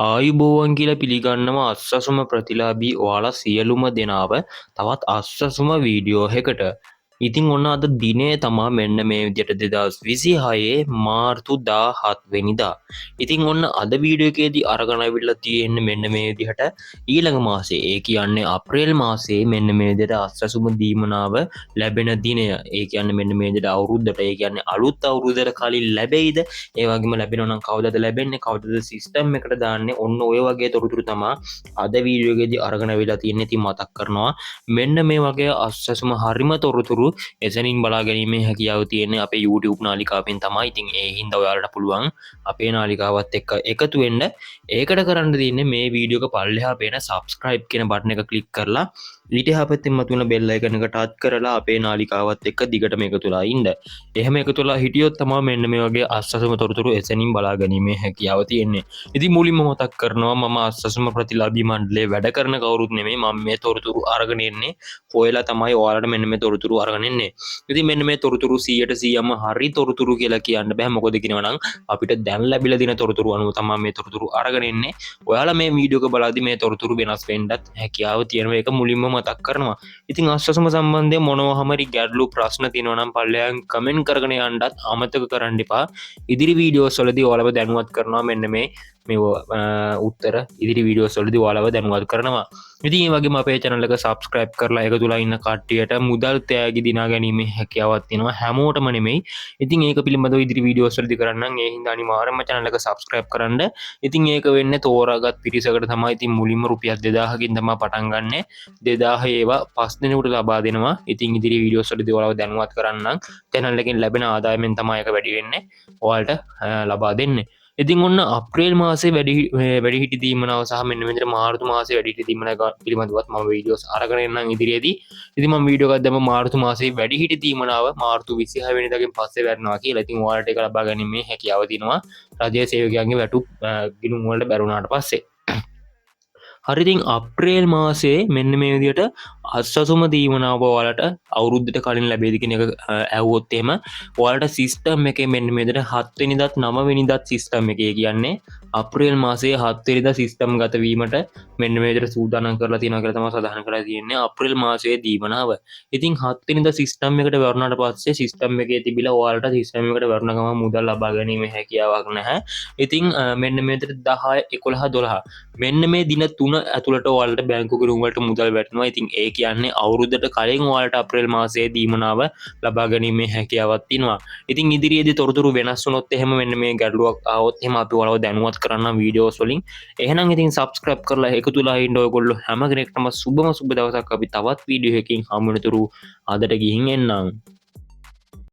ආයුබෝවන් කියලා පිළිගන්නවා අස්සසුම ප්‍රතිලාබී ඔයාලා සියලුම දෙනාව තවත් අස්සසුම වීඩියෝ එකට. ඉතින් ඔන්න අද දිනේ තමා මෙන්න මේ විදිහට 2026 මාර්තු 17 වෙනිදා. ඉතින් ඔන්න අද වීඩියෝ එකේදී අරගෙන අවිල්ලා තියෙන්නේ මෙන්න මේ විදිහට ඊළඟ මාසේ ඒ කියන්නේ අප්‍රේල් මාසේ මෙන්න මේ විදිහට අස්සසුම දීමනාව ලැබෙන දිනය. ඒ කියන්නේ මෙන්න මේ විදිහට අවුරුද්දට ඒ කියන්නේ අලුත් අවුරුද්දට කලින් ලැබෙයිද? ඒ වගේම ලැබෙනවා නම් කවදද ලැබෙන්නේ? කවදද සිස්ටම් එකට දාන්නේ? ඔන්න ඔය වගේ තොරතුරු තමා අද වීඩියෝ එකේදී අරගෙන අවිල්ලා තියෙන්නේ. ඉතින් මතක් කරනවා මෙන්න මේ වගේ අස්සසුම හරිම තොරතුරු එසනින් බලා ගැනීමේ හැකියාව තියෙන්නේ අපේ YouTube නාලිකාවෙන් තමයි. ඉතින් ඒ හින්දා ඔයාලට පුළුවන් අපේ නාලිකාවත් එක්ක එකතු වෙන්න. ඒකට කරන්න තියෙන්නේ මේ වීඩියෝ එක පල්ලෙහා පේන subscribe කියන බටන් එක ක්ලික් කරලා ඊට එහා පැත්තෙන් මතුවෙන bell icon එක ටච් කරලා අපේ නාලිකාවත් එක්ක දිගටම එකතු වෙලා ඉන්න. එහෙම එකතු වෙලා හිටියොත් තමයි මෙන්න මේ වගේ අස්සසම තොරතුරු එසනින් බලා ගැනීමේ හැකියාව තියෙන්නේ. ඉතින් මුලින්ම මතක් කරනවා මම අස්සසම ප්‍රතිලාභී මණ්ඩලයේ වැඩ කරන කවුරුත් නෙමෙයි. මම මේ තොරතුරු අරගෙන එන්නේ හොයලා තමයි ඔයාලට මෙන්න මේ තොරතුරු අරගෙන එන්නේ. ඉතින් මෙන්න මේ තොරතුරු 100%ම හරි තොරතුරු කියලා කියන්න බෑ. මොකද කියනවා නම් අපිට දැන් ලැබිලා දින තොරතුරු අනුව තමයි මේ තොරතුරු අරගෙන එන්නේ. ඔයාලා මේ වීඩියෝ එක බලද්දි මේ තොරතුරු වෙනස් වෙන්නත් හැකියාව තියෙනවා. ඒක මුලින්ම මතක් කරනවා. ඉතින් අස්සසම සම්බන්ධයෙන් මොනවා හරි ගැටලු ප්‍රශ්න තියෙනවා නම් පල්ලෙයන් කමෙන්ට් කරගෙන යන්නත් අමතක කරන්න එපා. ඉදිරි වීඩියෝස් වලදී ඔයාලව දැනුවත් කරනවා මෙන්න මේ උත්තර ඉදිරි වීඩියෝස් වලදී ඔයාලව දැනුවත් කරනවා. ඉතින් මේ වගේම අපේ channel එක subscribe කරලා එකතුලා ඉන්න කට්ටියට මුදල් තෑගි දිනා ගැනීමේ හැකියාවක් තියෙනවා හැමෝටම නෙමෙයි. ඉතින් ඒක පිළිබඳව ඉදිරි වීඩියෝස් වලදී කරන්නම්. ඒ හින්දා අනිවාර්යයෙන්ම channel එක subscribe කරන්න. ඉතින් ඒක වෙන්නේ තෝරාගත් පිරිසකට තමයි. ඉතින් මුලින්ම රුපියල් 2000කින් තමයි පටන් ගන්නෙ. 2000 ඒවා 5 දිනකට ලබා දෙනවා. ඉතින් ඉදිරි වීඩියෝස් වලදී ඔයාලව දැනුවත් කරන්නම්. channel එකෙන් ලැබෙන ආදායමෙන් තමයි ඒක වැඩි වෙන්නේ. ඔයාලට ලබා දෙන්නේ. ඉතින් ඔන්න අප්‍රේල් මාසේ වැඩිහිටි දීමනාව සහ මෙන්න මෙතන මාර්තු මාසේ වැඩිහිටි දීමනාව පිළිබඳවත් මම වීඩියෝස් අරගෙන එන්නම් ඉදිරියේදී. ඉතින් මම වීඩියෝ එකක් දැම්ම මාර්තු මාසේ වැඩිහිටි දීමනාව මාර්තු 26 වෙනිදාගෙන් පස්සේ වැටෙනවා කියලා. ඉතින් ඔයාලට ඒක ලබා ගැනීමේ හැකියාව තියෙනවා රජයේ සේවකයන්ගේ වැටුප් ගිණුම් වලට බැරුණාට පස්සේ. හරිතින් අප්‍රේල් මාසේ මෙන්න මේ විදිහට අස්සසුම දීමනාව ඔයාලට අවුරුද්දට කලින් ලැබෙයිද කියන එක ඇහුවොත් එහෙම ඔයාලට සිස්ටම් එකේ මෙන්න මේ විදිහට 7 වෙනිදාත් 9 වෙනිදාත් සිස්ටම් එකේ කියන්නේ අප්‍රේල් මාසයේ 7 වෙනිදා සිස්ටම් ගත වීමට මෙන්න මේ විදිහට සූදානම් කරලා තියෙනවා කියලා තමයි සඳහන් කරලා තියෙන්නේ අප්‍රේල් මාසයේ දීමනාව. ඉතින් 7 වෙනිදා සිස්ටම් එකට වැරුණාට පස්සේ සිස්ටම් එකේ තිබිලා ඔයාලට සිස්ටම් එකට වැරුණ ගමන් මුදල් ලබා ගැනීමේ හැකියාවක් නැහැ. ඉතින් මෙන්න මේ විදිහට 10 11 12 මෙන්න මේ දින 3 ඇතුළට ඔයාලට බැංකු ගිණුම් වලට මුදල් වැටෙනවා. ඉතින් ඒ කියන්නේ අවුරුද්දට කලින් ඔයාලට අප්‍රේල් මාසයේ දීමනාව ලබා ගැනීමේ හැකියාවක් තියෙනවා. ඉතින් ඉදිරියේදී තොරතුරු වෙනස් වුණොත් එහෙම මෙන්න මේ ගැටලුවක් ආවොත් එහෙම අපි ඔයාලව දැනුවත් කරන්න වීඩියෝස් වලින්. එහෙනම් ඉතින් subscribe කරලා එකතුලා ඉන්න ඔයගොල්ලෝ හැම කෙනෙක්ටම සුබම සුබ දවසක්. අපි තවත් වීඩියෝ එකකින් හමු වෙනතුරු අදට ගිහින් එන්නම්.